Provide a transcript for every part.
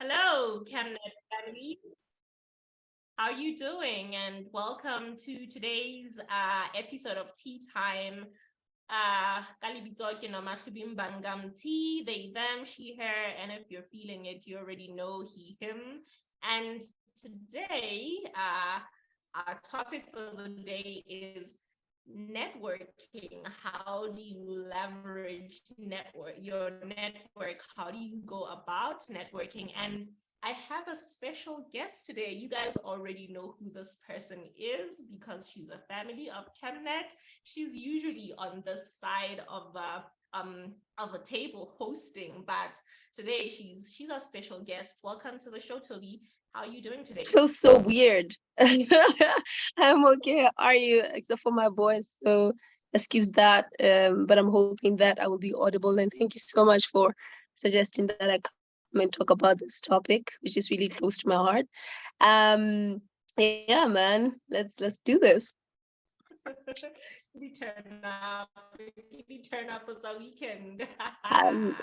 Hello, Chemnet family. How are you doing? And welcome to today's episode of Tea Time. Kalibitoke no Mahlubim tea, they, them, she, her, and if you're feeling it, you already know he, him. And today, our topic for the day is networking. How do you leverage your network? How do you go about networking? And I have a special guest today. You guys already know who this person is because she's a family of Chemnet. She's usually on this side of a table hosting, but today she's our special guest. Welcome to the show, Toby. How are you doing today? It feels so weird. I'm okay. How are you? Except for my voice, so excuse that. But I'm hoping that I will be audible. And thank you so much for suggesting that I come and talk about this topic, which is really close to my heart. Um, yeah, man. Let's do this. We turn up. We turn up as a weekend. No,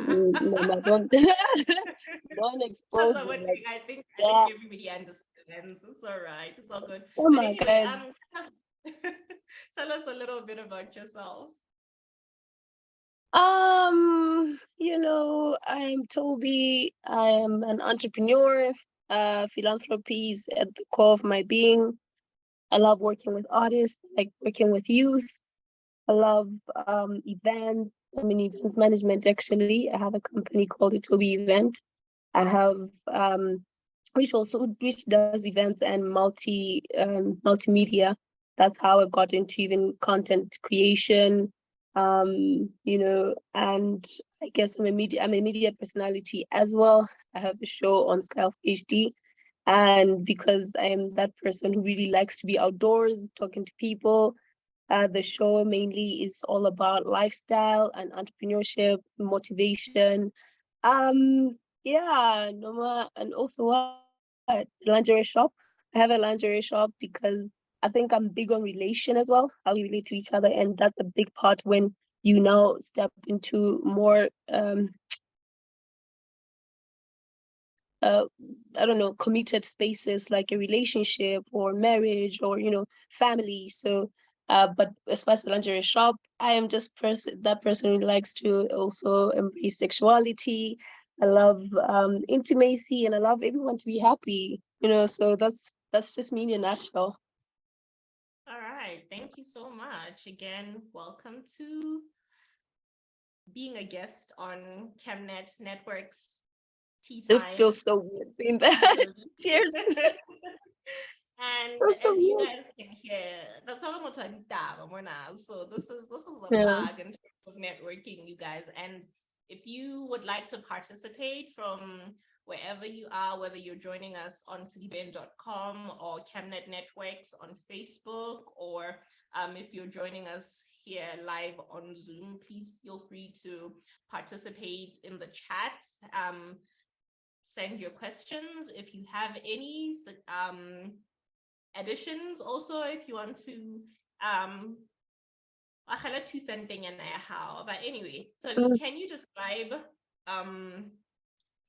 no, don't don't That's expose the me one like thing I think that. everybody understands. It's all right. It's all good. Oh But my anyway, God. tell us a little bit about yourself. I'm Toby. I am an entrepreneur. Philanthropy is at the core of my being. I love working with artists, like working with youth. I love events. I'm in events management actually. I have a company called Atobyevent. I have which does events and multimedia. That's how I got into even content creation. And I guess I'm a media personality as well. I have a show on Sky HD. And because I am that person who really likes to be outdoors, talking to people, the show mainly is all about lifestyle and entrepreneurship, motivation. Yeah, Noma, and also what? Lingerie shop. I have a lingerie shop because I think I'm big on relation as well, how we relate to each other, and that's a big part when you now step into more uh I don't know, committed spaces like a relationship or marriage or family. So but as far as the lingerie shop, I am just that person who likes to also embrace sexuality. I love intimacy, and I love everyone to be happy, so that's just me in a nutshell. All right. Thank you so much. Again, welcome to being a guest on Chemnet Networks Tea It Time. feels so weird saying that. Cheers. And Feels so as you weird. guys can hear, that's all I'm talking about. So this is a Yeah. plug in terms of networking, you guys. And if you would like to participate from wherever you are, whether you're joining us on citybend.com or Chemnet Networks on Facebook, or if you're joining us here live on Zoom, please feel free to participate in the chat. Send your questions if you have any. Additions also, if you want to to something and how. But anyway, Toby, Mm. can you describe um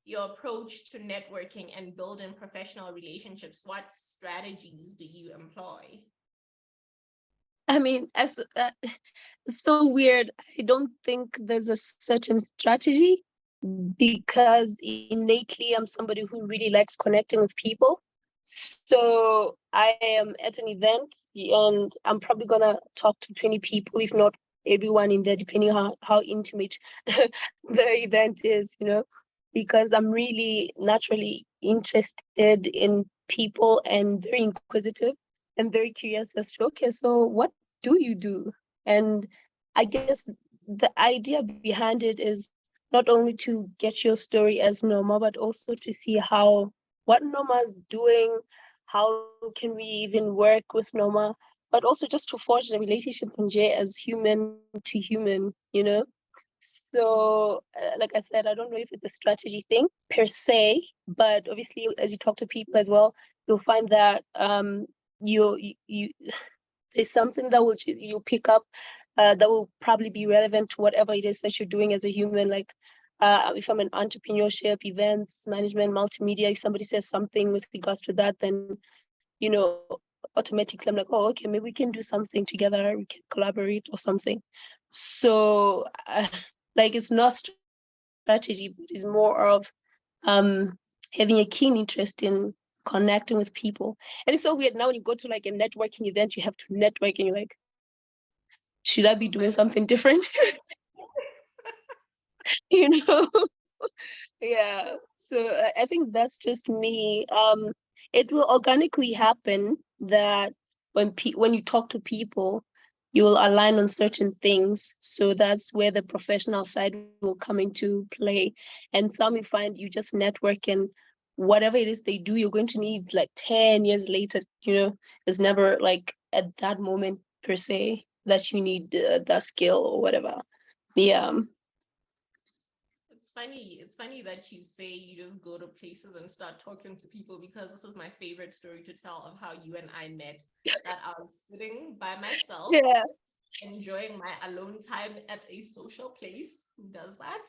your approach to networking and building professional relationships? What strategies do you employ? I mean, as it's so weird. I don't think there's a certain strategy because innately I'm somebody who really likes connecting with people. So I am at an event and I'm probably gonna talk to 20 people, if not everyone in there, depending how intimate the event is, because I'm really naturally interested in people and very inquisitive and very curious as to, okay, so what do you do? And I guess the idea behind it is not only to get your story as Norma, but also to see what Norma is doing, how can we even work with Norma, but also just to forge the relationship in J as human to human. So, like I said, I don't know if it's a strategy thing per se, but obviously, as you talk to people as well, you'll find that you there's something that will you pick up that will probably be relevant to whatever it is that you're doing as a human. Like if I'm an entrepreneurship, events, management, multimedia, if somebody says something with regards to that, then, automatically I'm like, oh, okay, maybe we can do something together, we can collaborate or something. So, like, it's not strategy, but it's more of having a keen interest in connecting with people. And it's so weird now when you go to like a networking event, you have to network and you're like, should I be This doing is my something different? you know? Yeah. So I think that's just me. It will organically happen that when you talk to people, you will align on certain things. So that's where the professional side will come into play. And some you find you just network, and whatever it is they do, you're going to need like 10 years later. It's never like at that moment per se that you need that skill or whatever. Yeah. It's funny. It's funny that you say you just go to places and start talking to people, because this is my favorite story to tell of how you and I met. That I was sitting by myself, Yeah. enjoying my alone time at a social place. Who does that?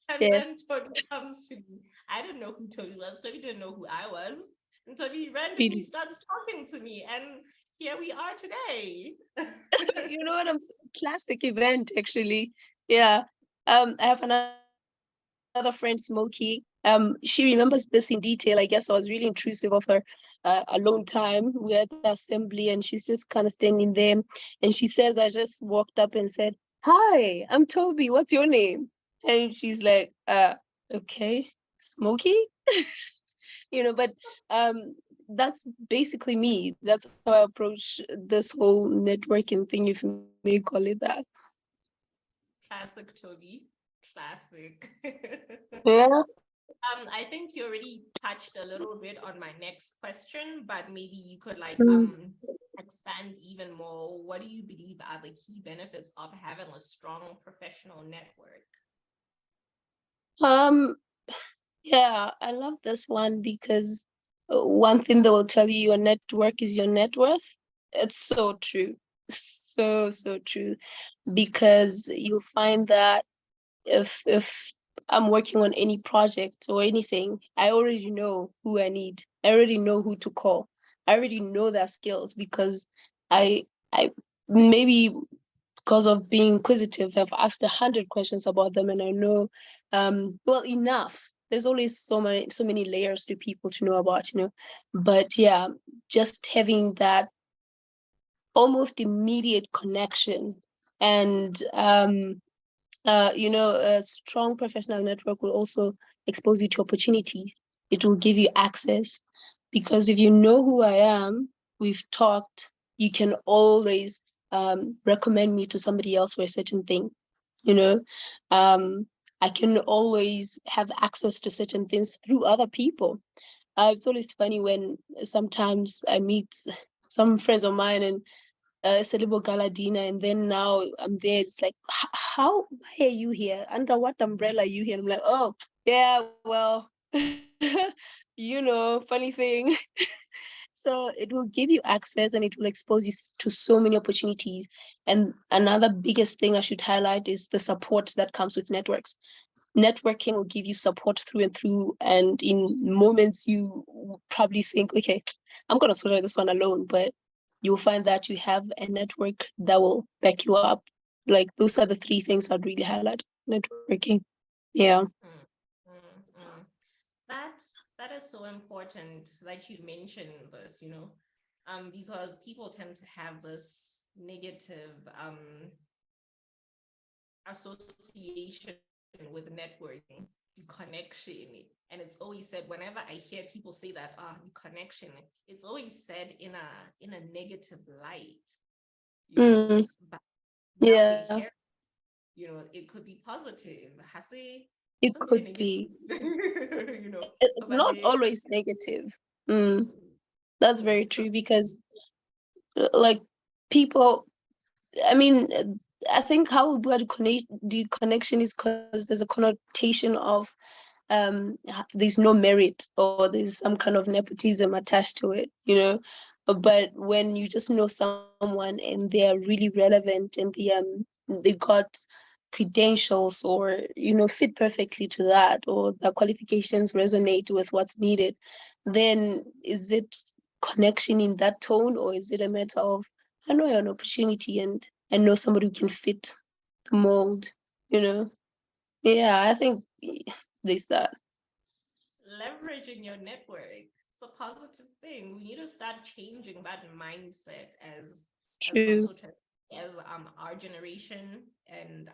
And Yes. then Toby comes to me. I didn't know who Toby was. Toby didn't know who I was. And Toby randomly Really. starts talking to me. And here we are today. You know what? Classic event actually. Yeah. I have another friend, Smokey. She remembers this in detail. I guess I was really intrusive of her alone time. We're at the assembly and she's just kind of standing there. And she says, I just walked up and said, "Hi, I'm Toby. What's your name?" And she's like, okay, Smokey? But um that's basically me. That's how I approach this whole networking thing, if you may call it that. Classic Toby. Classic. Yeah. I think you already touched a little bit on my next question, but maybe you could Mm. expand even more. What do you believe are the key benefits of having a strong professional network? Um, yeah, I love this one because one thing they will tell you, your network is your net worth. It's so true. So, so true. Because you'll find that if I'm working on any project or anything, I already know who I need. I already know who to call. I already know their skills because I maybe because of being inquisitive, I've asked 100 questions about them, and I know well enough. There's always so many layers to people to know about. But yeah, just having that almost immediate connection and a strong professional network will also expose you to opportunities. It will give you access because if you know who I am, we've talked, you can always recommend me to somebody else for a certain thing. You know, um, I can always have access to certain things through other people. It's always funny when sometimes I meet some friends of mine and it's a little Galadina, and then now I'm there. It's like, how? Why are you here? Under what umbrella are you here? And I'm like, oh, yeah, well, funny thing. So it will give you access and it will expose you to so many opportunities. And another biggest thing I should highlight is the support that comes with networks. Networking will give you support through and through. And in moments you probably think, okay, I'm going to sort out this one alone, but you'll find that you have a network that will back you up. Like those are the three things I'd really highlight. Networking. Yeah. Mm, mm, mm. That that is so important that you mention this, because people tend to have this negative association with networking, the connection. And it's always said, whenever I hear people say that, the connection, it's always said in a negative light, you know. Mm, But now yeah. they hear, it could be positive. Hase, It isn't it could negative? be. you know, It's but not they always negative. Mm, that's very so true because, like, people, I mean, I think how we got connect the connection is because there's a connotation of there's no merit or there's some kind of nepotism attached to it. But when you just know someone and they are really relevant and they got credentials or fit perfectly to that, or the qualifications resonate with what's needed, then is it connection in that tone, or is it a matter of, I know you're an opportunity and I know somebody who can fit the mold, you know? Yeah, I think there's that. Leveraging your network. It's a positive thing. We need to start changing that mindset as True. also as our generation and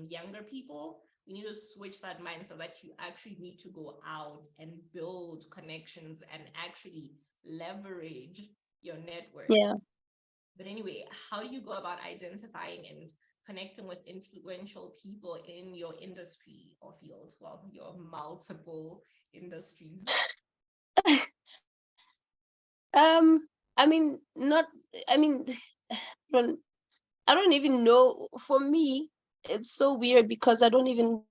younger people. We need to switch that mindset that you actually need to go out and build connections and actually leverage your network. Yeah. But anyway, how do you go about identifying and connecting with influential people in your industry or field? Well, your multiple industries. I mean, not, I mean, don't, I don't even know. For me, it's so weird because I don't even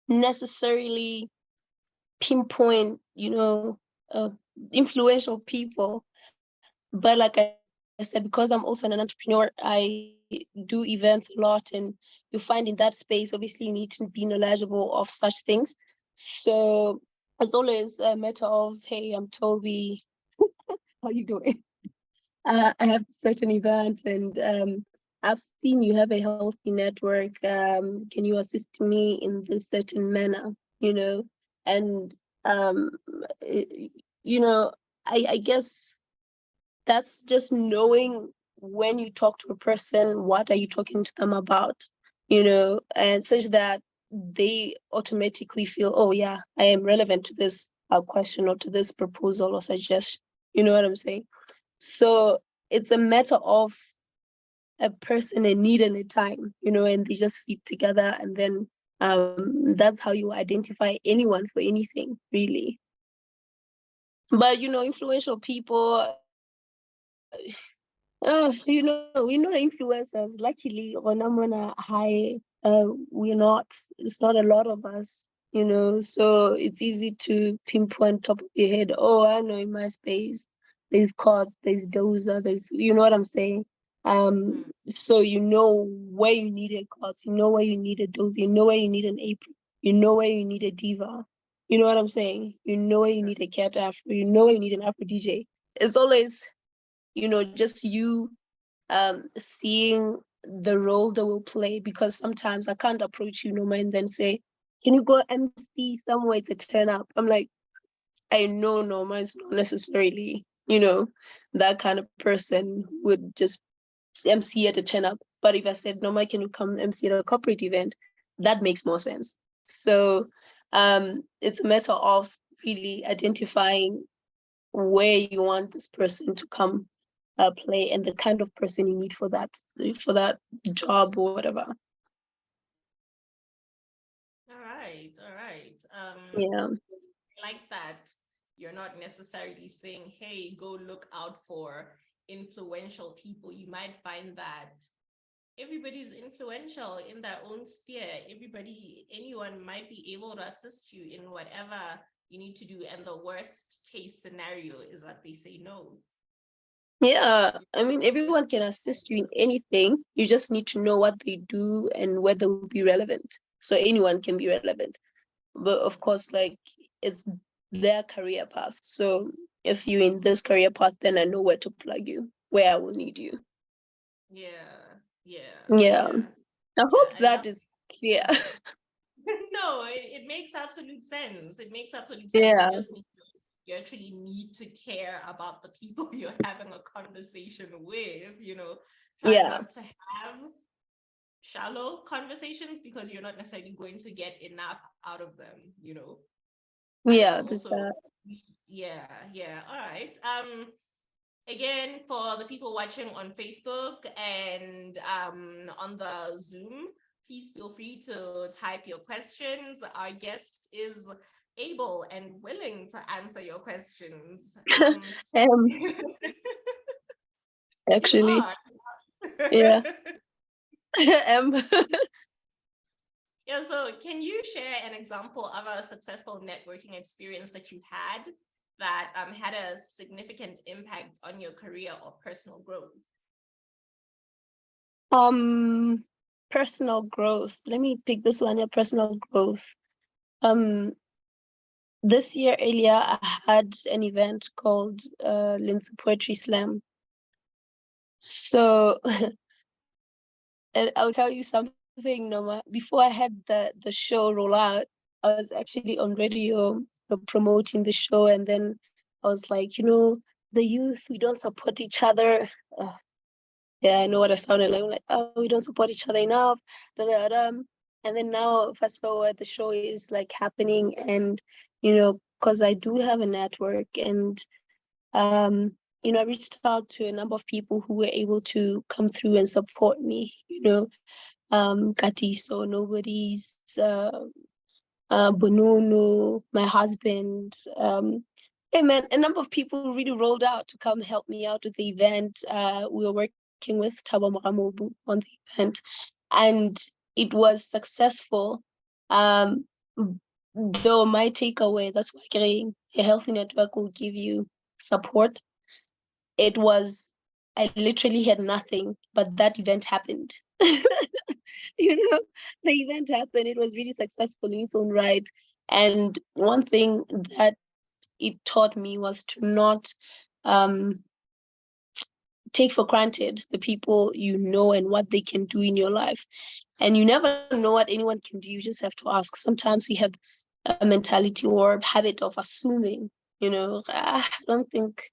necessarily pinpoint, influential people. But like I said, because I'm also an entrepreneur, I do events a lot, and you find in that space, obviously, you need to be knowledgeable of such things. So it's always a matter of, hey, I'm Toby. How you doing? I have a certain event, and I've seen you have a healthy network. Can you assist me in this certain manner? And um, i- you know, I guess that's just knowing when you talk to a person, what are you talking to them about, and such that they automatically feel, oh yeah, I am relevant to this question or to this proposal or suggestion. You know what I'm saying? So it's a matter of a person, a need and a time, and they just fit together, and then that's how you identify anyone for anything, really. But influential people, we know influencers. Luckily, Ronamona High, we're not. It's not a lot of us, So it's easy to pinpoint top of your head. Oh, I know in my space, there's Cots, there's Dozer, there's, you know what I'm saying. Mm. So you know where you need a Cots, you know where you need a Dozer, you know where you need an April, you know where you need a Diva. You know what I'm saying? You know where you need a Cat Afro, you know where you need an Afro DJ. It's always just you seeing the role they will play, because sometimes I can't approach you no man and then say, can you go MC somewhere to turn up? I'm like, I know Norma is not necessarily, that kind of person who would just MC at a turn up. But if I said, Norma, can you come MC at a corporate event? That makes more sense. So it's a matter of really identifying where you want this person to come play, and the kind of person you need for that job or whatever. All right, all right. Yeah. I like that you're not necessarily saying, hey, go look out for influential people. You might find that everybody's influential in their own sphere. Anyone might be able to assist you in whatever you need to do. And the worst case scenario is that they say no. Yeah, I mean, everyone can assist you in anything. You just need to know what they do and where they will be relevant. So anyone can be relevant. But of course, like, it's their career path. So if you're in this career path, then I know where to plug you, where I will need you. Yeah, yeah, Yeah. yeah, I yeah. hope I that love is clear. no, it makes absolute sense. It makes absolute sense. It Yeah. just means you actually need to care about the people you're having a conversation with, try Yeah. not to have shallow conversations because you're not necessarily going to get enough out of them. I Yeah, there's also, that. yeah, yeah. All right. Again, for the people watching on Facebook and on the Zoom, please feel free to type your questions. Our guest is able and willing to answer your questions. Um, You actually, are. yeah. um, Yeah, so can you share an example of a successful networking experience that you had that had a significant impact on your career or personal growth? um, personal growth. Let me pick this one, personal growth. This year earlier, I had an event called Lindsay Poetry Slam. So and I'll tell you something, Noma. Before I had the show roll out, I was actually on radio promoting the show, and then I was like, the youth, we don't support each other. Yeah, I know what I sounded like. I'm like, oh, we don't support each other enough. Da, da, da. And then now, fast forward, the show is like happening, and because I do have a network, and I reached out to a number of people who were able to come through and support me. Kati, so nobody's Bonono, my husband. Hey man, a number of people really rolled out to come help me out with the event. We were working with Thabo Maramobu on the event, and it was successful. Though my takeaway, that's why getting a healthy network will give you support. It was, I literally had nothing, but that event happened. The event happened. It was really successful in its own right. And one thing that it taught me was to not take for granted the people and what they can do in your life. And you never know what anyone can do. You just have to ask. Sometimes we have this mentality or habit of assuming, I don't think,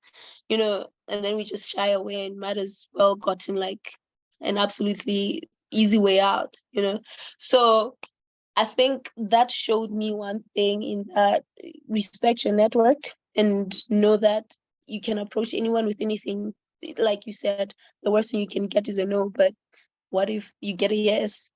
and then we just shy away and might as well gotten like an absolutely easy way out, So I think that showed me one thing in that respect your network and know that you can approach anyone with anything. Like you said, the worst thing you can get is a no, but what if you get a yes?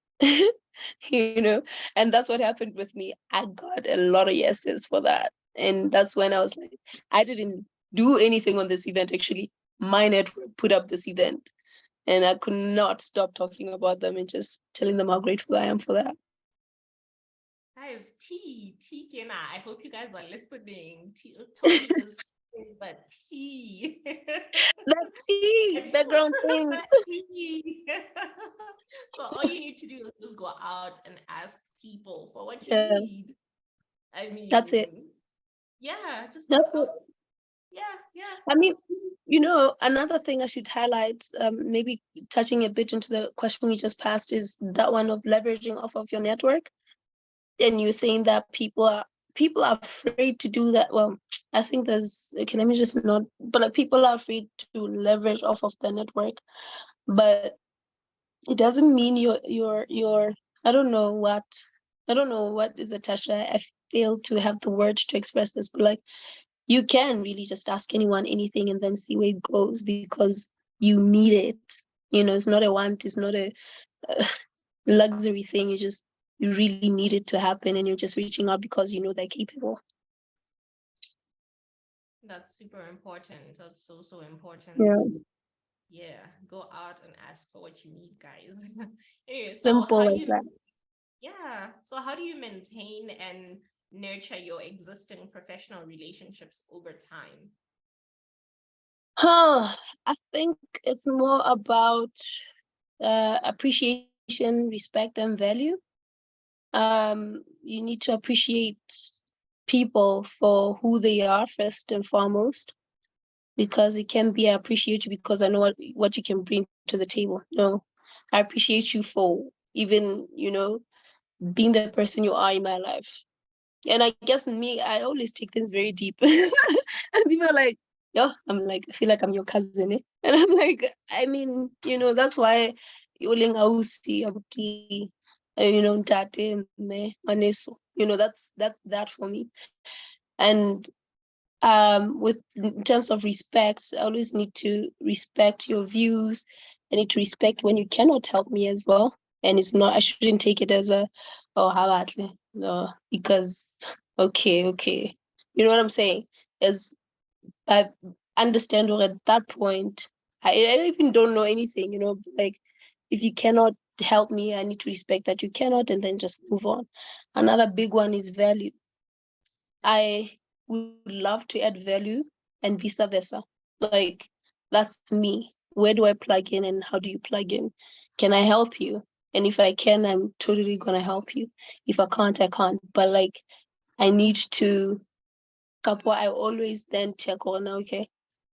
And that's what happened with me. I got a lot of yeses for that. And that's when I was like, I didn't do anything on this event. Actually, my network put up this event, and I could not stop talking about them and just telling them how grateful I am for that. Guys, Kena, I hope you guys are listening. Toby is the tea. The tea, the ground things. Tea. So all you need to do is just go out and ask people for what you need. I mean, that's it. Yeah, just go out. Yeah. I mean, another thing I should highlight, maybe touching a bit into the question we just passed, is that one of leveraging off of your network. And you're saying that people are afraid to do that. Well, I think let me just not, but like people are afraid to leverage off of the network. But it doesn't mean you're I don't know what is attached. I fail to have the words to express this, but like you can really just ask anyone anything and then see where it goes, because you need it. It's not a want, it's not a luxury thing. You really need it to happen, and you're just reaching out because they're capable. That's super important. That's so important. Yeah, go out and ask for what you need, guys. Anyway, Simple as that. Yeah. So how do you maintain and nurture your existing professional relationships over time? I think it's more about appreciation, respect, and value. You need to appreciate people for who they are first and foremost, because it can be I appreciate you because I know what you can bring to the table. No, I appreciate you for even being the person you are in my life. And I guess I always take things very deep. And people are like, yo, I'm like, I feel like I'm your cousin. Eh? And I'm like, I mean, that's why Yoling Ausi, Abuti, Ntate, Me, Maneso. That's that for me. And with in terms of respect, I always need to respect your views. I need to respect when you cannot help me as well. And I shouldn't take it as oh, how about no, because okay. You know what I'm saying? As I understand, or at that point, I even don't know anything, like if you cannot help me, I need to respect that you cannot, and then just move on. Another big one is value. I would love to add value and vice versa. Like, that's me. Where do I plug in and how do you plug in? Can I help you? And if I can, I'm totally gonna help you. If I can't, I can't. But like I need to couple, I always then check on, okay,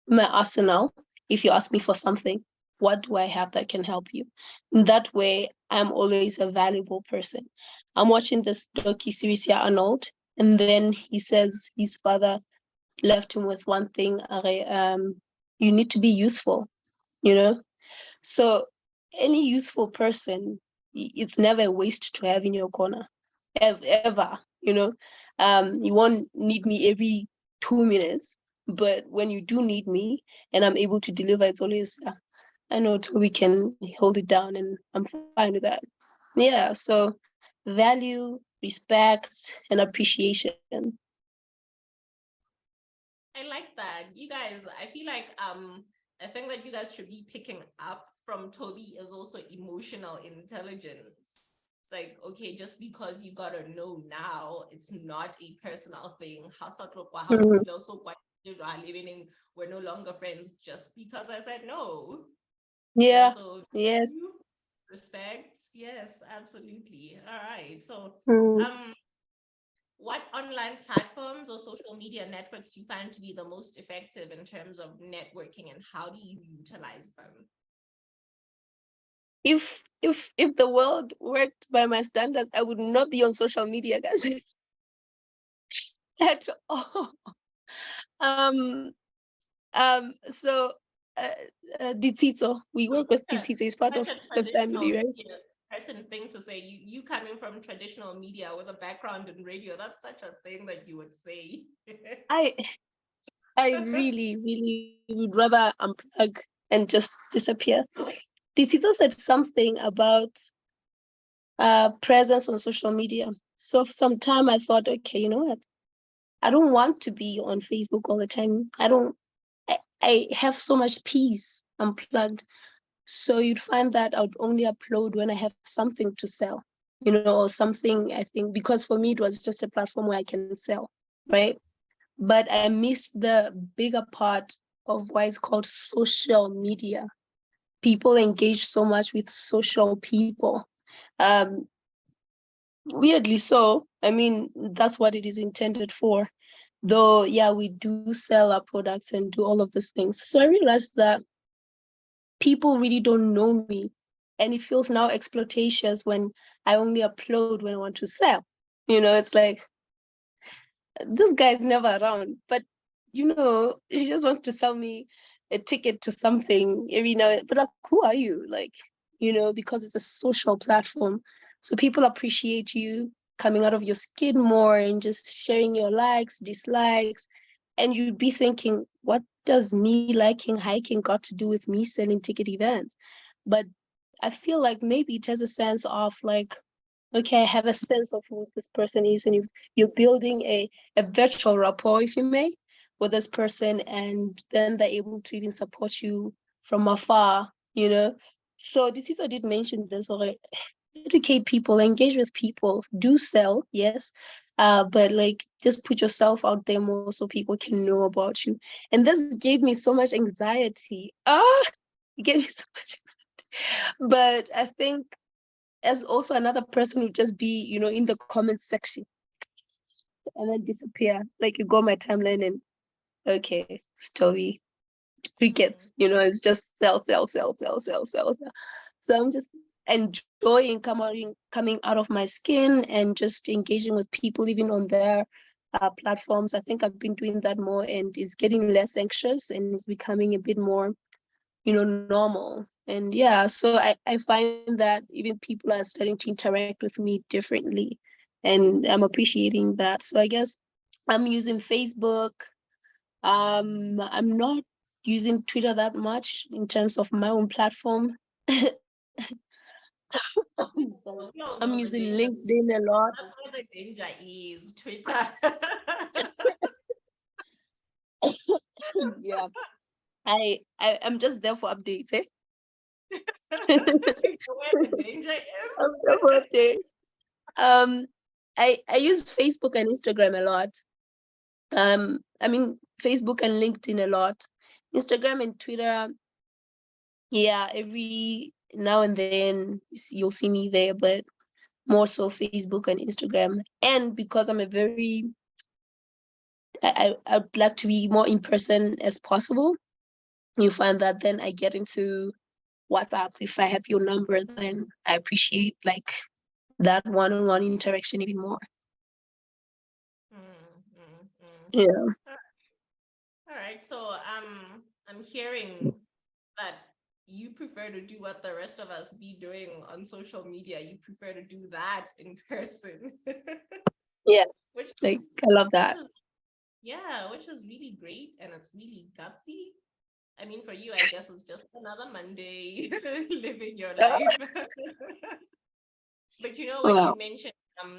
my arsenal. If you ask me for something, what do I have that can help you? In that way, I'm always a valuable person. I'm watching this docu-series here, Arnold, and then he says his father left him with one thing, you need to be useful, you know? So any useful person, it's never a waste to have in your corner, ever, you know? You won't need me every 2 minutes, but when you do need me and I'm able to deliver, it's always, I know Toby can hold it down and I'm fine with that. Yeah, so value, respect, and appreciation. I like that. You guys, I feel like a thing that you guys should be picking up from Toby is also emotional intelligence. It's like, okay, just because you gotta know now, it's not a personal thing. Mhm. We're no longer friends just because I said no. Yeah, So yes. you respect, yes, absolutely. All right. So Mm. um what online platforms or social media networks do you find to be the most effective in terms of networking, and how do you utilize them? If the world worked by my standards, I would not be on social media, guys, at all. Um, so uh, Ditito, we work with Ditito. He's part Such of a the traditional family, right? media person thing to say. You coming from traditional media with a background in radio, that's such a thing that you would say. I I really, really would rather unplug and just disappear. Ditito said something about presence on social media. So for some time I thought, okay, you know what? I don't want to be on Facebook all the time. I have so much peace unplugged. So you'd find that I would only upload when I have something to sell, you know, or something. I think because for me it was just a platform where I can sell, right? But I missed the bigger part of why it's called social media. People engage so much with social people. Um, Weirdly so. I mean, that's what it is intended for. Though, yeah, we do sell our products and do all of these things. So I realized that people really don't know me. And it feels now exploitations when I only upload when I want to sell. You know, it's like this guy's never around, but you know, he just wants to sell me a ticket to something every now. But like, who are you? Like, you know, because it's a social platform, so people appreciate you coming out of your skin more and just sharing your likes, dislikes, and you'd be thinking, what does me liking hiking got to do with me selling ticket events? But I feel like maybe it has a sense of like, okay, I have a sense of who this person is, and you're building a virtual rapport, if you may, with this person, and then they're able to even support you from afar, you know. So this is, I did mention this already. Educate people, engage with people, do sell, yes, but like just put yourself out there more so people can know about you. And this gave me so much anxiety. It gave me so much anxiety. But I think as also another person would just be, you know, in the comment section and then disappear. Like you go my timeline and okay, story, crickets, you know, it's just sell, sell, sell, sell, sell, sell, sell. So I'm just enjoying coming out of my skin and just engaging with people even on their platforms. I think I've been doing that more and it's getting less anxious and it's becoming a bit more, you know, normal. And yeah, so I find that even people are starting to interact with me differently and I'm appreciating that. So I guess I'm using Facebook. I'm not using Twitter that much in terms of my own platform. Sorry. We all I'm know the using danger. LinkedIn a lot. That's where the danger is. Twitter. Yeah, I'm just there for updates. Eh? Where the danger I'm is. there for updates. Um, I use Facebook and Instagram a lot. I mean Facebook and LinkedIn a lot. Instagram and Twitter, yeah, now and then you'll see me there, but more so Facebook and Instagram. And because I'm a very, I'd like to be more in person as possible, you find that then I get into WhatsApp. If I have your number, then I appreciate like that one-on-one interaction even more. Yeah. All right. So I'm hearing that you prefer to do what the rest of us be doing on social media. You prefer to do that in person. Yeah. which Like is I love which that. is yeah, which is really great and it's really gutsy. I mean, for you, I guess it's just another Monday living your life. But you know what Wow. you mentioned,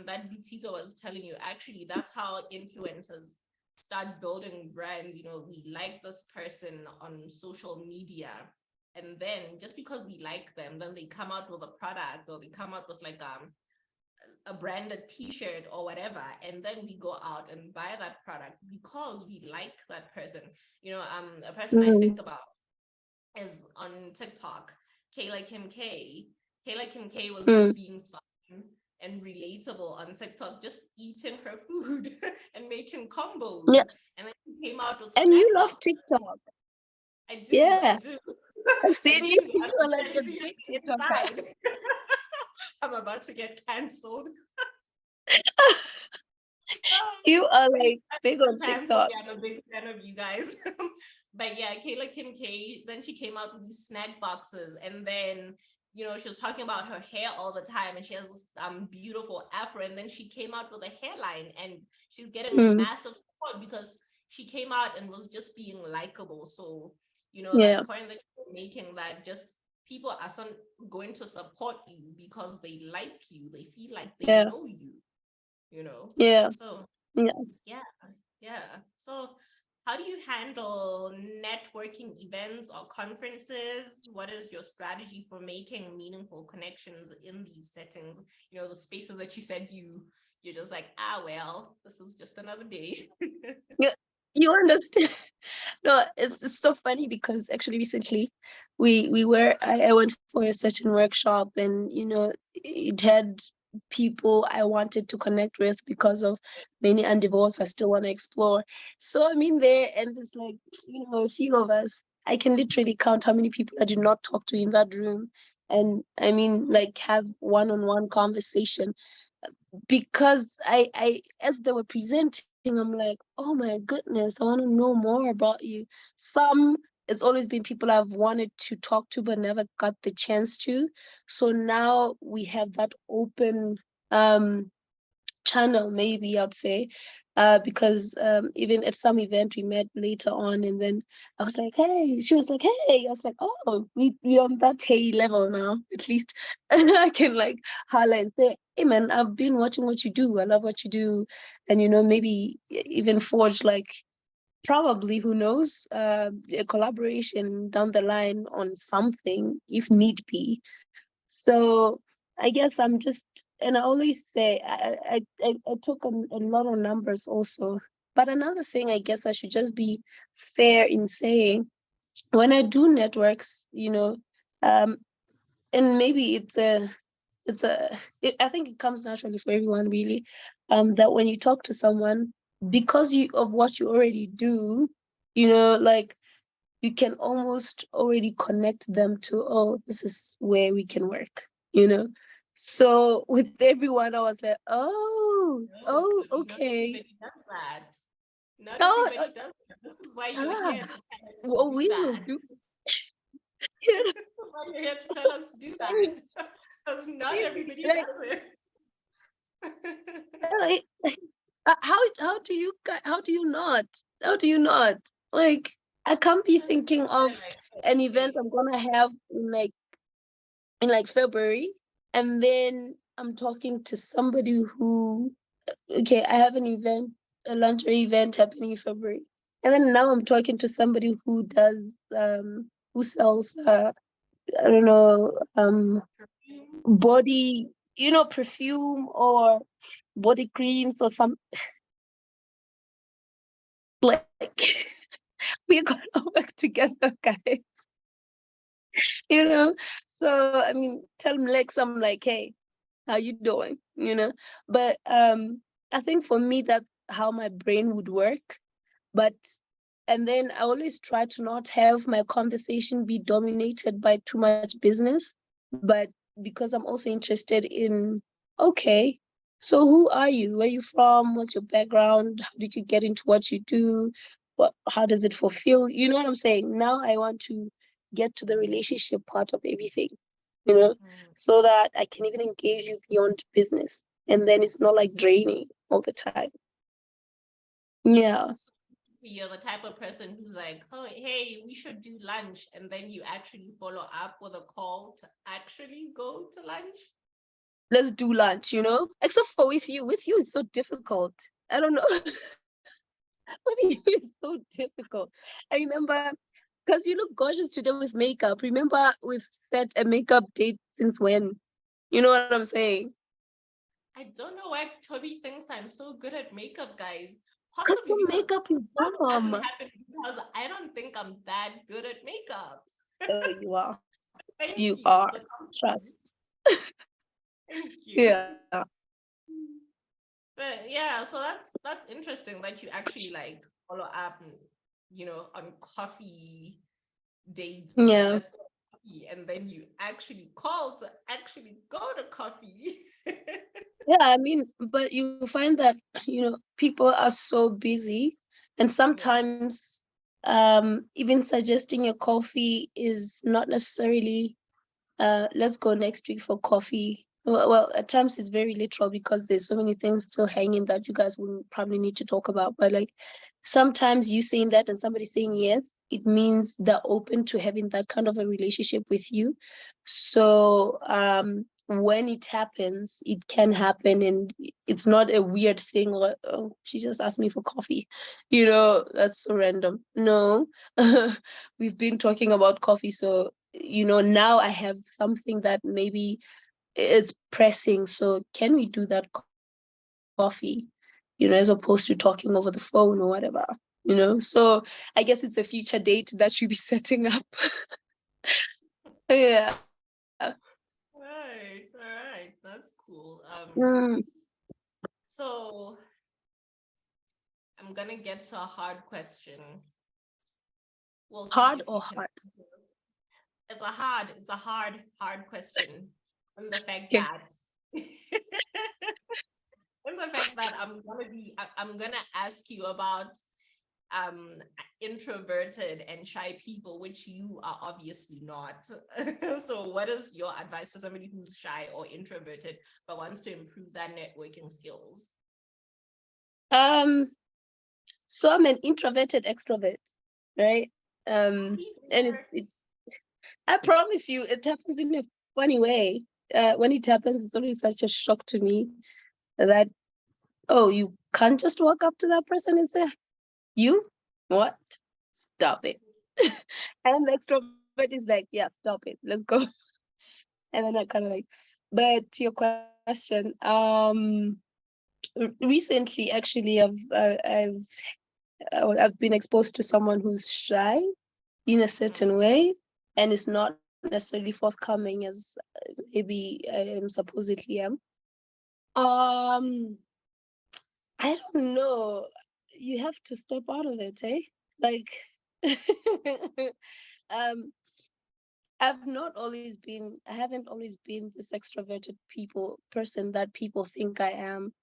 that Tito was telling you, actually, that's how influencers start building brands. You know, we like this person on social media. And then just because we like them, then they come out with a product or they come out with like a branded t-shirt or whatever. And then we go out and buy that product because we like that person. You know, a person I Mm, think about is on TikTok, Kayla Kim K. Kayla Kim K was mm. just being fun and relatable on TikTok, just eating her food and making Yeah. combos. And then she came out with And snack you love boxes. TikTok. I do, I Yeah. do. I've I seen you. do. You I'm are like a Gen Z big on the TikToker. inside. I'm about to get cancelled. You are But you like guys big don't on cancel TikTok. me. I'm a big fan of you guys. But yeah, Kayla Kim K, then she came out with these snack boxes. And then, you know, she was talking about her hair all the time. And she has this beautiful afro. And then she came out with a hairline. And she's getting Mm, massive support because she came out and was just being likable. So, you know, yeah. that point that you're making, that just people are going to support you because they like you. They feel like they Yeah. know you, you know. Yeah. So Yeah. yeah, yeah. So, how do you handle networking events or conferences? What is your strategy for making meaningful connections in these settings? You know, the spaces that you said you're just like, ah, well, this is just another day. You, you understand? No, it's so funny because actually recently I went for a certain workshop, and it had people I wanted to connect with because of many endeavors I still want to explore. So I'm in there and there's like, a few of us. I can literally count how many people I did not talk to in that room. And I mean, like, have one-on-one conversation because as they were presenting, I'm like, oh my goodness, I want to know more about you. Some, it's always been people I've wanted to talk to but never got the chance to. So now we have that open um channel, maybe I'd say, because even at some event we met later on, and then I was like, hey, she was like, hey, I was like, oh, we on that hey level now, at least. I can like highlight and say, hey man, I've been watching what you do, I love what you do, and maybe even forge like, probably, who knows, a collaboration down the line on something if need be. So I guess I'm just, and I always say I took a lot of numbers also. But another thing, I guess I should just be fair in saying, when I do networks, um, and maybe I think it comes naturally for everyone really, that when you talk to someone, because of what you already do, like, you can almost already connect them to, oh, this is where we can work, you know so with everyone I was like, No, oh, Toby, not okay. everybody does that. Not Oh, everybody does that. This is why you're ah, here to tell us to what do we will that. do. you know, That's why you're here to tell us to do that. Because not really, everybody like, does it. like, how do you not, like, I can't be That's thinking why, of like, an event okay. I'm gonna have in like February, and then I'm talking to somebody who, okay, I have an event, a lingerie event happening in February. And then now I'm talking to somebody who does, who sells, I don't know, Perfume. body, perfume or body creams or some, like, we're gonna work together, guys, you know? So I mean, tell Lex, I'm like, hey, how you doing? But I think for me that's how my brain would work. But and then I always try to not have my conversation be dominated by too much business, but because I'm also interested in, okay, so who are you? Where you from? What's your background? How did you get into what you do? How does it fulfill? You know what I'm saying? Now I want to get to the relationship part of everything, you know, Mm. so that I can even engage you beyond business. And then it's not like draining all the time. Yeah. So you're the type of person who's like, oh, hey, we should do lunch. And then you actually follow up with a call to actually go to lunch. Let's do lunch, except for with you. With you, it's so difficult. I don't know. With you, it's so difficult. I remember, because you look gorgeous today with makeup. Remember, we've set a makeup date since when? You know what I'm saying? I don't know why Toby thinks I'm so good at makeup, guys. Because Possibly your because makeup is it doesn't bomb. happen because I don't think I'm that good at makeup. Oh, you are. Thank You you. are. It's a compliment. Trust. Thank you. Yeah. But yeah, so that's interesting that you actually like follow up, on coffee dates. Yeah. Let's go to coffee, and then you actually call to actually go to coffee. Yeah, I mean, but you find that, people are so busy, and Yeah. sometimes even suggesting a coffee is not necessarily let's go next week for coffee. Well, at times it's very literal because there's so many things still hanging that you guys will probably need to talk about. But like sometimes you saying that and somebody saying yes, it means they're open to having that kind of a relationship with you. So when it happens, it can happen, and it's not a weird thing or, oh, she just asked me for coffee. That's so random. No, we've been talking about coffee, so now I have something that maybe is pressing. So can we do that coffee, as opposed to talking over the phone or whatever, So I guess it's a future date that should be setting up. Yeah. All right. That's cool. Mm, So I'm gonna get to a hard question. We'll see hard if or you can hard? answer it. It's a hard question. And the fact Okay. that and the fact that I'm gonna ask you about um introverted and shy people, which you are obviously not. So what is your advice for somebody who's shy or introverted but wants to improve their networking skills? Um, so I'm an introverted extrovert, right? Happy And it fingers. I promise you, it happens in a funny way. When it happens, it's always such a shock to me that, oh, you can't just walk up to that person and say, you? What? Stop it. And the extrovert is like, yeah, stop it. Let's go. And then I kind of like, but to your question, recently, actually, I've been exposed to someone who's shy in a Mm. certain way, and is not necessarily forthcoming as maybe I am supposedly am. Um, I don't know. You have to step out of it, eh? Like, um, I haven't always been this extroverted person that people think I am.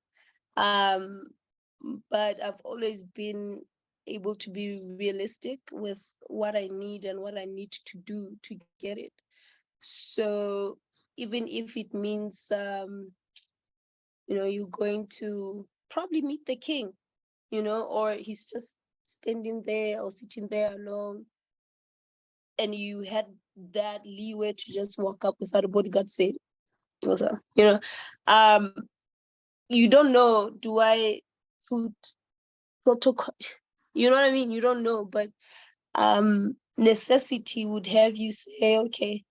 Um, but I've always been able to be realistic with what I need and what I need to do to get it. So even if it means, you're going to probably meet the king, or he's just standing there or sitting there alone, and you had that leeway to just walk up without a bodyguard saying, what's up? Um, you don't know, do I put protocol? You know what I mean? You don't know, but necessity would have you say, okay,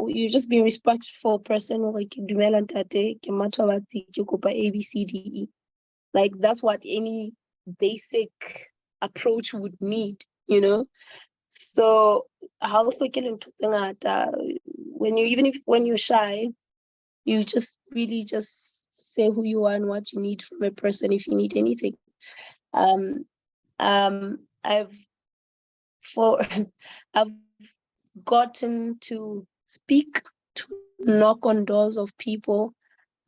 you just be a respectful person, or like dumela ntate, ke Mathobatsi, ke kopa ABCDE. Like that's what any basic approach would need. So how freaking into when you're shy, you just really just say who you are and what you need from a person if you need anything. Um, I've for I've gotten to speak, to knock on doors of people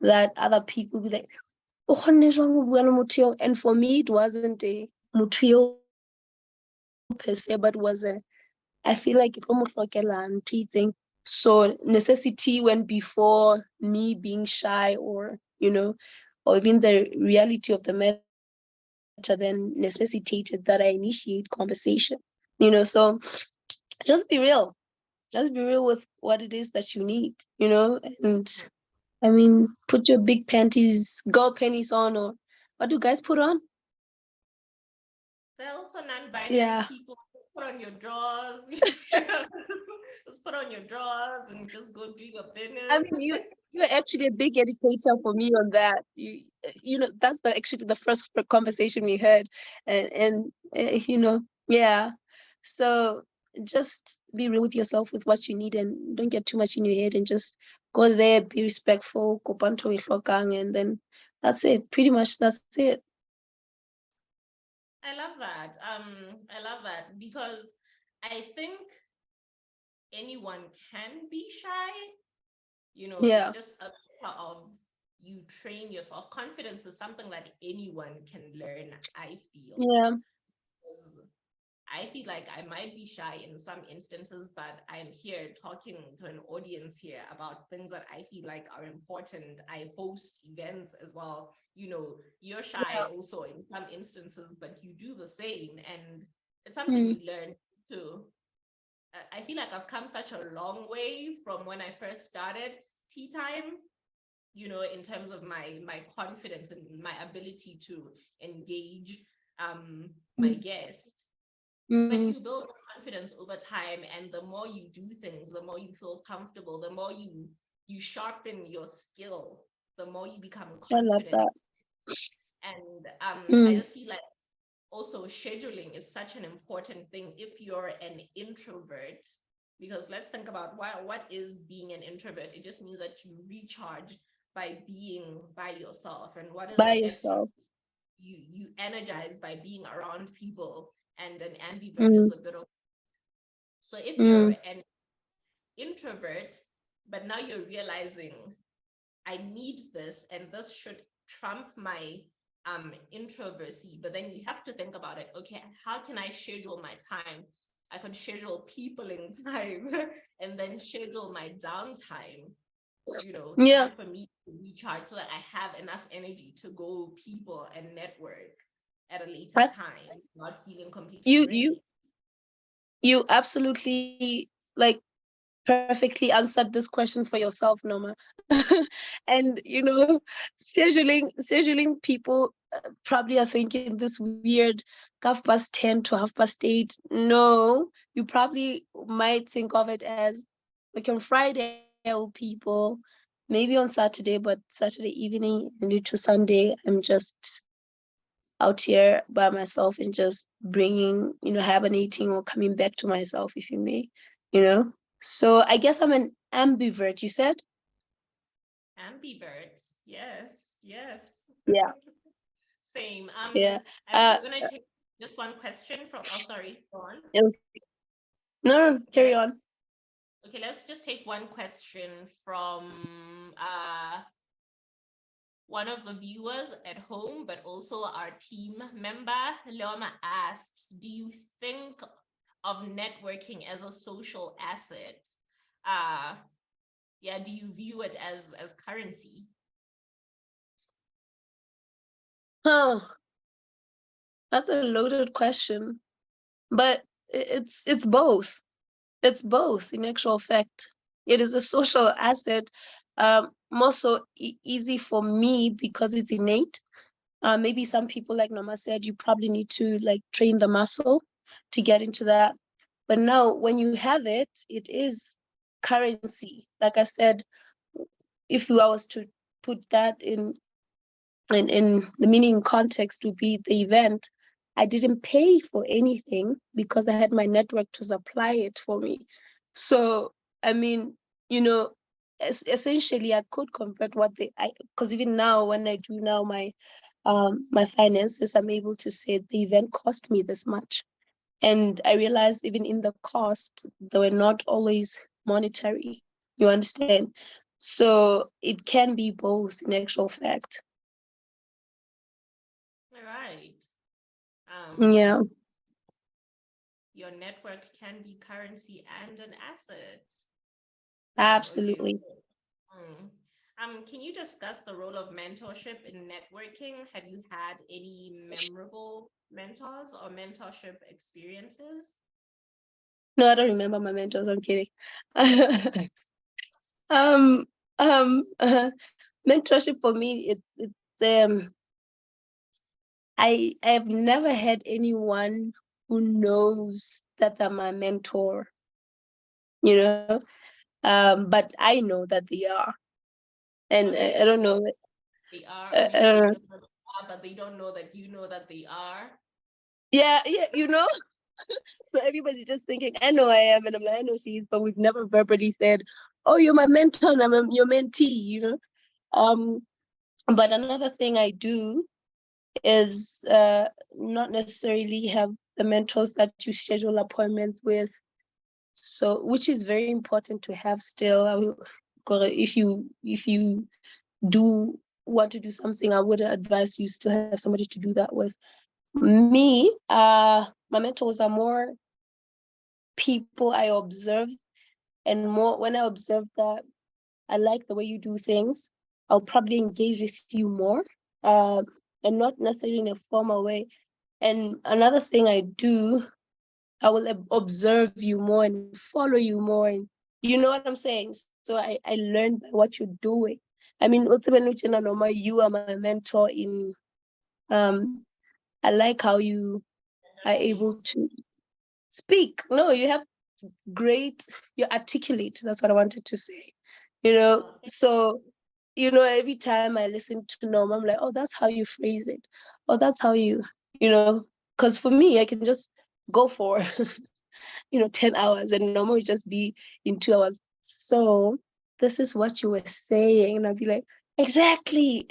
that other people be like, "O kgonne jwang ho bua le motho eo?" And for me, it wasn't a motho eo per se, but was a, I feel like it almost like a thing. So necessity went before me being shy, or or even the reality of the matter then necessitated that I initiate conversation. So just be real. Just be real with what it is that you need, and I mean, put your big panties, girl panties on, or what do guys put on? They're also non-binary Yeah. people. Just put on your drawers. Just put on your drawers and just go do your business. I mean, you're actually a big educator for me on that. That's actually the first conversation we had, and yeah. So just be real with yourself with what you need, and don't get too much in your head, and just go there, be respectful, and then that's it. Pretty much, that's it. I love that. I love that because I think anyone can be shy. Yeah. It's just a matter of you train yourself. Confidence is something that anyone can learn, I feel. Yeah. I feel like I might be shy in some instances, but I'm here talking to an audience here about things that I feel like are important. I host events as well. You're shy also in some instances, but you do the same. And it's something you learn too. I feel like I've come such a long way from when I first started Tea Time, in terms of my confidence and my ability to engage my guest. But you build confidence over time, and the more you do things, the more you feel comfortable, the more you sharpen your skill, the more you become confident. I love And that. I just feel like also scheduling is such an important thing if you're an introvert, because let's think about what is being an introvert. It just means that you recharge by being by yourself. And what is By an extrovert? yourself. You energize by being around people, and an ambivert is a bit of. So if you're an introvert, but now you're realizing I need this and this should trump my introversy, but then you have to think about it. Okay, how can I schedule my time? I could schedule peopling time and then schedule my downtime, time for me to recharge so that I have enough energy to go people and network at a later time, not feeling completely drained. You absolutely like perfectly answered this question for yourself, Noma. And scheduling people probably are thinking this weird 10:30 to 8:30. No, you probably might think of it as like on Friday I will people, maybe on Saturday, but Saturday evening and to Sunday I'm just out here by myself and just bringing, hibernating or coming back to myself, if you may, So I guess I'm an ambivert, you said? Ambivert, yes. Yeah. Same. Yeah. We're gonna take just one question from. Oh, sorry. Go on. No, carry on. Okay, let's just take one question from one of the viewers at home, but also our team member. Leoma asks, do you think of networking as a social asset? Do you view it as currency? That's a loaded question, but it's both. It's both in actual fact. It is a social asset, more so easy for me because it's innate. Maybe some people, like Nama said, you probably need to like train the muscle to get into that. But now when you have it, it is currency. Like I said, if I was to put that in the meaning context would be the event. I didn't pay for anything because I had my network to supply it for me. So, I mean, you know, essentially I could convert what because even now when I do now my finances, I'm able to say the event cost me this much. And I realized even in the cost, they were not always monetary. You understand? So it can be both in actual fact. All right. Yeah, Your network can be currency and an asset. Okay, absolutely. so, can you discuss the role of mentorship in networking? Have you had any memorable mentors or mentorship experiences? No, I don't remember my mentors. I'm kidding. um, mentorship for me, it's I've never had anyone who knows that they're my mentor, you know. But I know that they are, and What do you I don't mean know. they are, Uh, or do you think uh, that they are, but they don't know that you know that they are? yeah, you know. So everybody's just thinking, I know I am, and I'm like, I know she is, but we've never verbally said, "Oh, you're my mentor, and your mentee," you know. But another thing I do is not necessarily have the mentors that you schedule appointments with. So, which is very important to have still. If you do want to do something, I would advise you still have somebody to do that with. Me, my mentors are more people I observe, and more when I observe that I like the way you do things, I'll probably engage with you more, uh, and not necessarily in a formal way. And another thing I do, I will observe you more and follow you more, and you know what I'm saying. So I learn by what you're doing. I mean, ultimately, you are my mentor in I like how you In are the able space. to speak. No, you have great, you're articulate. That's what I wanted to say. You know, Oh, thank so you. every time I listen to Norm, I'm like, oh, that's how you phrase it. Oh, that's how because for me, I can just go for 10 hours, and Norm would just be in 2 hours. So this is what you were saying. And I'd be like, exactly.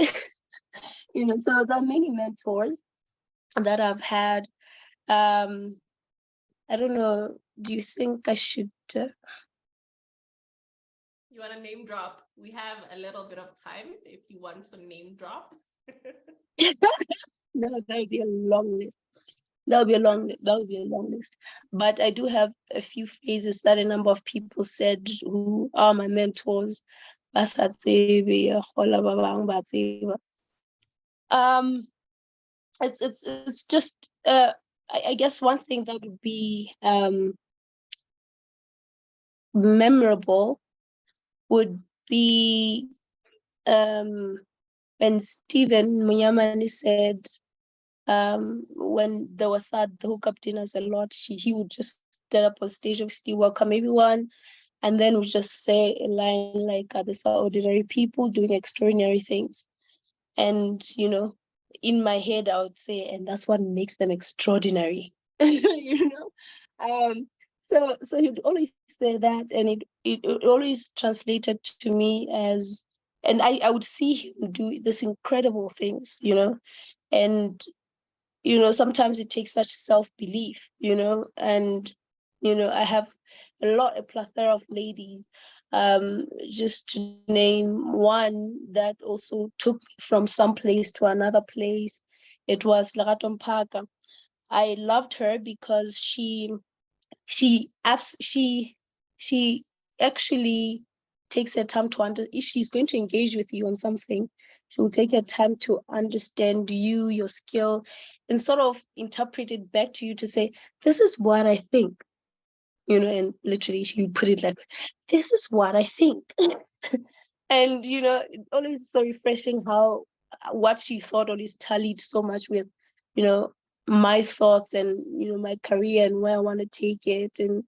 So there are many mentors that I've had. Um, I don't know. Do you think I should? You want to name drop? We have a little bit of time if you want to name drop. No, that would be a long list. That would be a long list. But I do have a few phrases that a number of people said who are my mentors. Basatsebe, Kgola ba bang ba tseba. Um, it's just I guess one thing that would be memorable would be when Stephen Munyamani said when there were the hookup dinners a lot, he would just stand up on stage, obviously welcome everyone, and then would just say a line like, "These are ordinary people doing extraordinary things." And in my head, I would say, and that's what makes them extraordinary. you know. Um, so he'd always say that, and it always translated to me as, and I would see him do this incredible things, and sometimes it takes such self-belief, and I have a plethora of ladies, just to name one that also took me from some place to another place. It was Lerato Mpaka. I loved her because she actually takes her time to if she's going to engage with you on something, she'll take her time to understand you, your skill, and sort of interpret it back to you to say, this is what I think, and literally she would put it like, this is what I think. And always so refreshing how what she thought always tallied so much with you know my thoughts, and my career and where I want to take it. And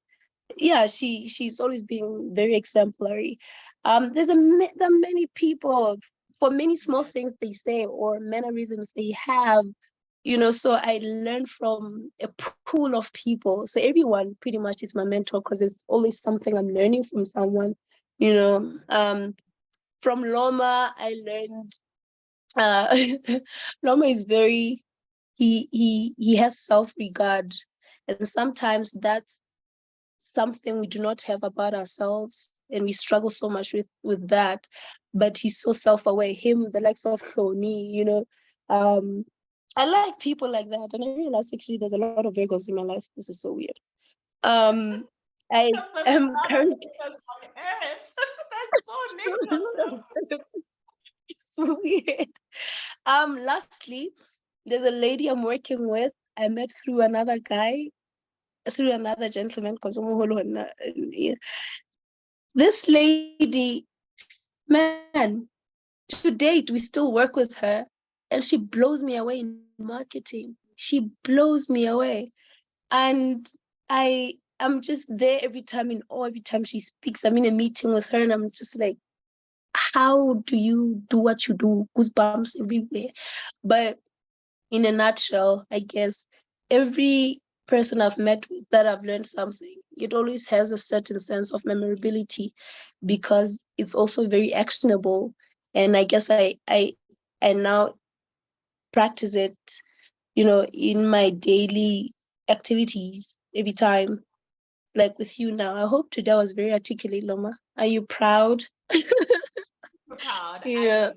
yeah, she's always been very exemplary. There are many people for many small Yes. things they say or mannerisms they have, so I learn from a pool of people. So everyone pretty much is my mentor because there's always something I'm learning from someone. you know. From Loma, I learned Loma is very he has self-regard, and sometimes that's something we do not have about ourselves, and we struggle so much with that. But he's so self-aware. Him, the likes of Shoni, I like people like that, and I realized actually there's a lot of Virgos in my life. This is so weird. Um, I Because there's a am lot of currently niggas on earth. That's so negative. so weird. Lastly, there's a lady I'm working with. I met through another guy, through another gentleman, because this lady, man, to date, we still work with her, and she blows me away in marketing. She blows me away. And I'm just there every time in awe, every time she speaks. I'm in a meeting with her, and I'm just like, how do you do what you do? Goosebumps everywhere. But in a nutshell, I guess every person I've met with that I've learned something, it always has a certain sense of memorability because it's also very actionable. And I guess I now practice it, in my daily activities every time, like with you now. I hope today I was very articulate, Loma. Are you proud? Proud. Yeah.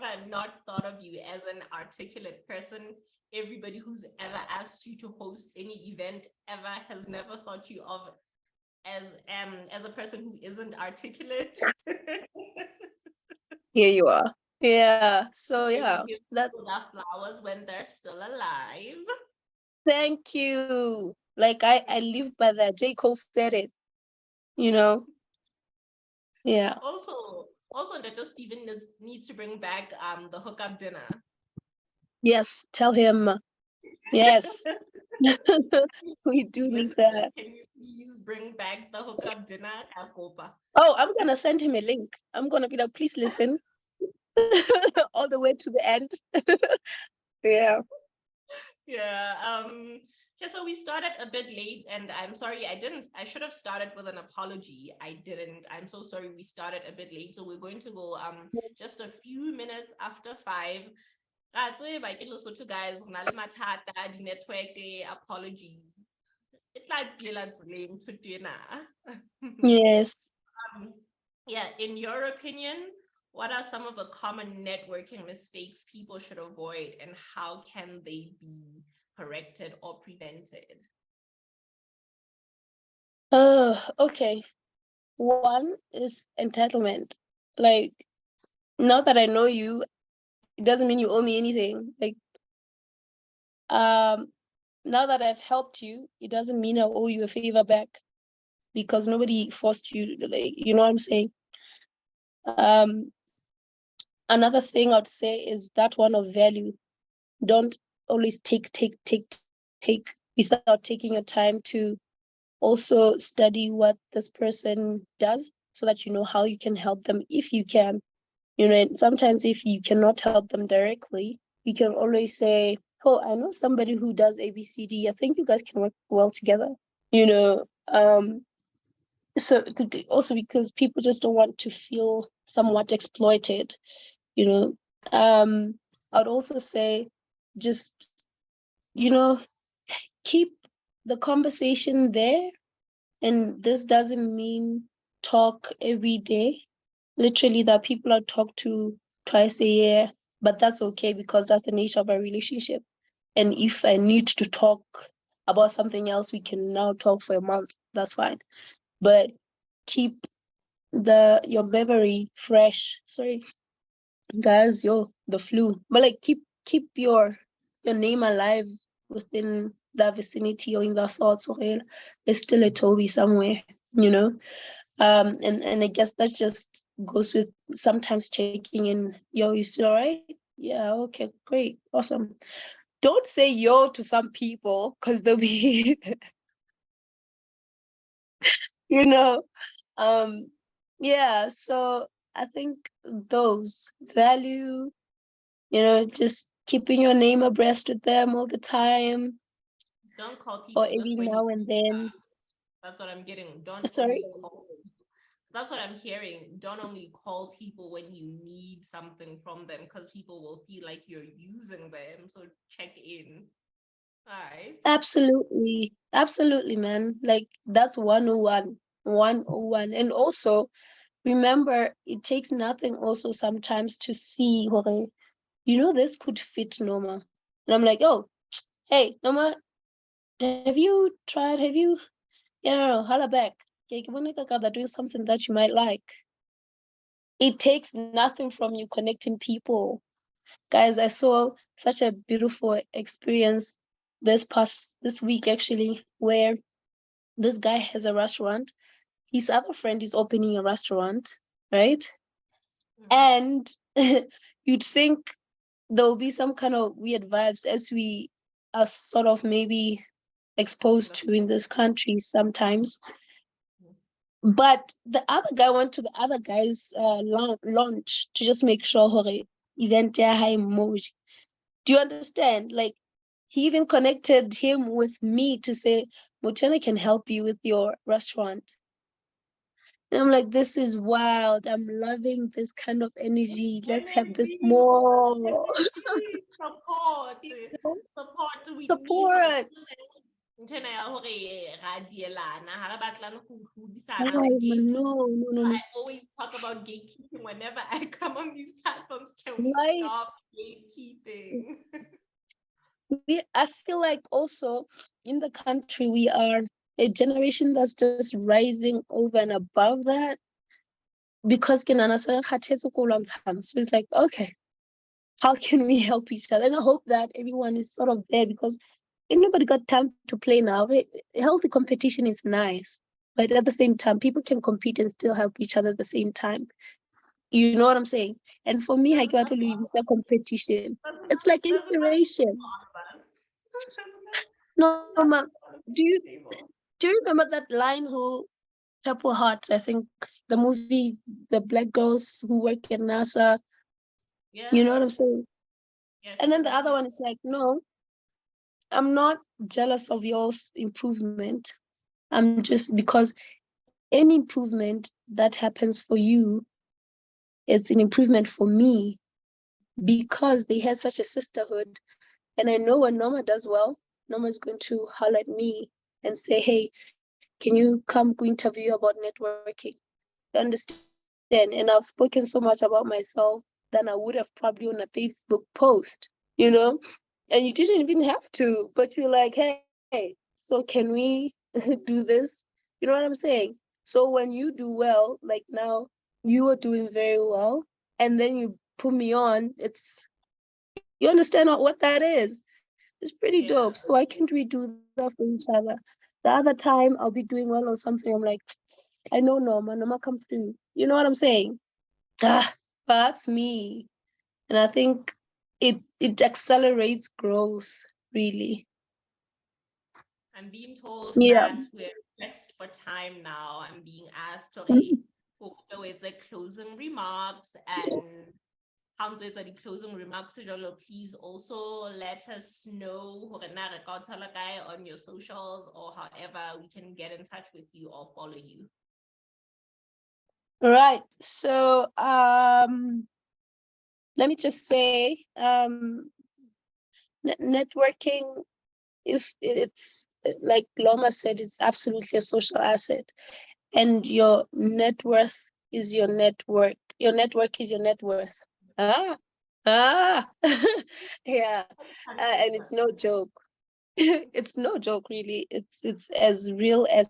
I have never not thought of you as an articulate person. Everybody who's ever asked you to host any event ever has never thought you of as a person who isn't articulate. Here you are. Yeah. So Where you yeah, give that's people their flowers when they're still alive. thank you. Like I live by that. J. Cole said it, you know. Yeah. Also, Dr. Steven needs to bring back the hookup dinner. Yes. Tell him. Yes. We do He's need listening. that. Can you please bring back the hookup dinner at Copa? Oh, I'm gonna send him a link. I'm gonna be like, please listen all the way to the end. Yeah. Yeah. Yeah, so we started a bit late, and I'm sorry, I should have started with an apology. I didn't. I'm so sorry we started a bit late. So we're going to go just a few minutes after 5. To guys, the network apologies. It's like lame to dinner. Yes. Yeah, in your opinion, what are some of the common networking mistakes people should avoid, and how can they be corrected or prevented? Okay. One is entitlement. Like, now that I know you, it doesn't mean you owe me anything. Like, um, now that I've helped you, it doesn't mean I owe you a favor back because nobody forced you. Like, you know what I'm saying? Um, Another thing I'd say is that one of value. Don't always take without taking your time to also study what this person does so that you know how you can help them if you can. And sometimes if you cannot help them directly, you can always say, oh, I know somebody who does ABCD. I think you guys can work well together. You know, so it could be also because people just don't want to feel somewhat exploited, you know. I'd also say just, you know, keep the conversation there. And this doesn't mean talk every day. Literally, that people I talk to twice a year, but that's okay because that's the nature of our relationship. And if I need to talk about something else, we can now talk for a month. That's fine. But keep your memory fresh. Sorry, guys, the flu. But like keep your name alive within that vicinity or in the thoughts. Okay, there's still a Toby somewhere. And I guess that just goes with sometimes checking in. Yo, you still all right? Yeah, okay, great, awesome. Don't say yo to some people because they'll be, you know. Um, yeah, so I think those value, just keeping your name abreast with them all the time Don't call or people this every way. now and then. That's what I'm getting. Don't Sorry. only call. that's what I'm hearing. Don't only call people when you need something from them, because people will feel like you're using them. So check in. All right. Absolutely. Absolutely, man. Like that's 101. 101. And also remember it takes nothing also sometimes to see, okay, this could fit Norma. And I'm like, oh, hey, Norma, have you no, holla back. Okay, they're doing something that you might like. It takes nothing from you connecting people. Guys, I saw such a beautiful experience this week actually, where this guy has a restaurant. His other friend is opening a restaurant, right? And you'd think there'll be some kind of weird vibes as we are sort of maybe exposed to in this country sometimes. But the other guy went to the other guy's launch to just make sure hore event ya high emoji. Do you understand? Like he even connected him with me to say, Mochana can help you with your restaurant. And I'm like, this is wild. I'm loving this kind of energy. Let's have this more. Support. Support. We need Support. ntena ya hore ra dielana ha re batlana go hodisana No, like no, no, no. I always talk about gatekeeping whenever I come on these platforms. Can we Right. stop gatekeeping? I feel like also in the country we are a generation that's just rising over and above that, because so it's like, okay, how can we help each other? And I hope that everyone is sort of there, because anybody got time to play now. Healthy competition is nice, but at the same time, people can compete and still help each other at the same time. You know what I'm saying? And for me, I got to leave the competition. It's like inspiration. No, ma, do you do you remember that line who Purple Heart? I think the movie, the black girls who work at NASA. Yeah. You know what I'm saying? Yes. And then the other one is like, no, I'm not jealous of your improvement. I'm just, because any improvement that happens for you, it's an improvement for me, because they have such a sisterhood. And I know when Norma does well, Norma's going to holler at me and say, hey, can you come go interview about networking? You understand? And I've spoken so much about myself than I would have probably on a Facebook post, And you didn't even have to, but you're like, hey, so can we do this? You know what I'm saying? So when you do well, like now, you are doing very well, and then you put me on, you understand what that is. It's pretty dope. So why can't we do that for each other? The other time I'll be doing well on something, I'm like, I know Norma come through. You know what I'm saying? That's me. And I think it accelerates growth, really. I'm being told Yeah. that we're pressed for time now. I'm being asked to with the closing remarks, and Hansel the closing remarks. Please also let us know on your socials, or however we can get in touch with you or follow you. Right. So let me just say, networking, if it's like Loma said, it's absolutely a social asset, and your net worth is your network. Your network is your net worth. Ah, yeah, and it's no joke. It's no joke, really. It's as real as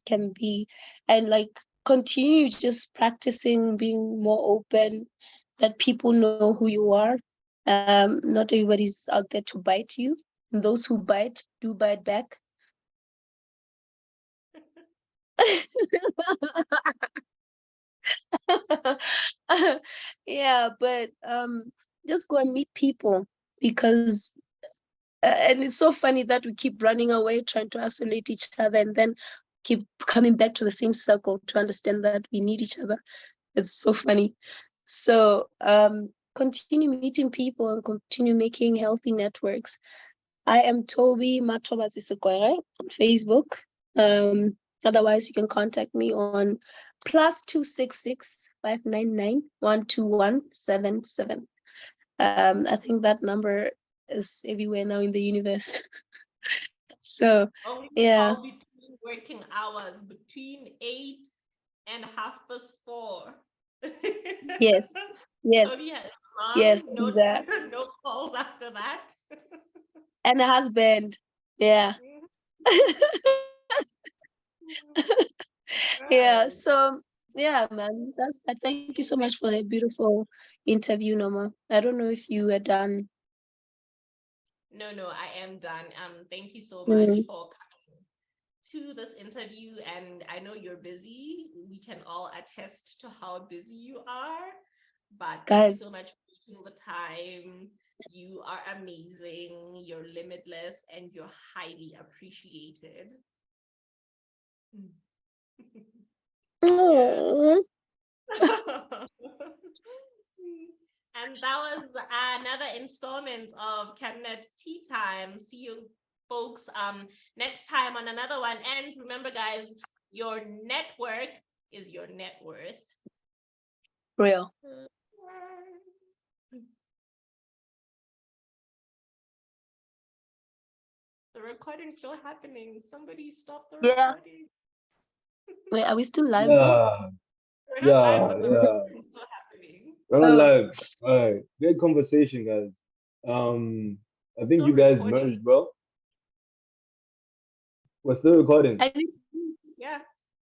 can be, and like continue just practicing being more open, that people know who you are. Not everybody's out there to bite you. And those who bite do bite back. Yeah, but just go and meet people, because and it's so funny that we keep running away trying to isolate each other, and then keep coming back to the same circle to understand that we need each other. It's so funny. So continue meeting people and continue making healthy networks. I am Toby Mathobatsi on Facebook. Otherwise, you can contact me on +266 599 12177. I think that number is everywhere now in the universe. So Only yeah, call between working hours, between 8 and 4:30. yes, yes, Toby has yes, mom, do no, that. no calls after that. And a husband. Yeah. Yeah. Right. So yeah, man. That's that. Thank you so much for a beautiful interview, Noma. I don't know if you are done. No, I am done. Thank you so much Mm, for coming to this interview. And I know you're busy. We can all attest to how busy you are. But thank you guys, so much for taking the time. You are amazing. You're limitless, and you're highly appreciated. Yeah. oh, And that was another installment of Cabinet Tea Time. See you folks next time on another one. And remember, guys, your network is your net worth. real. The recording's still happening. Somebody stop the Yeah. recording. Wait, are we still live though? Yeah, We're not live, yeah, but the yeah. recording's still happening. We're not Oh, live. All right. Great conversation, guys. I think Still you guys recording. merged, bro. We're still recording. I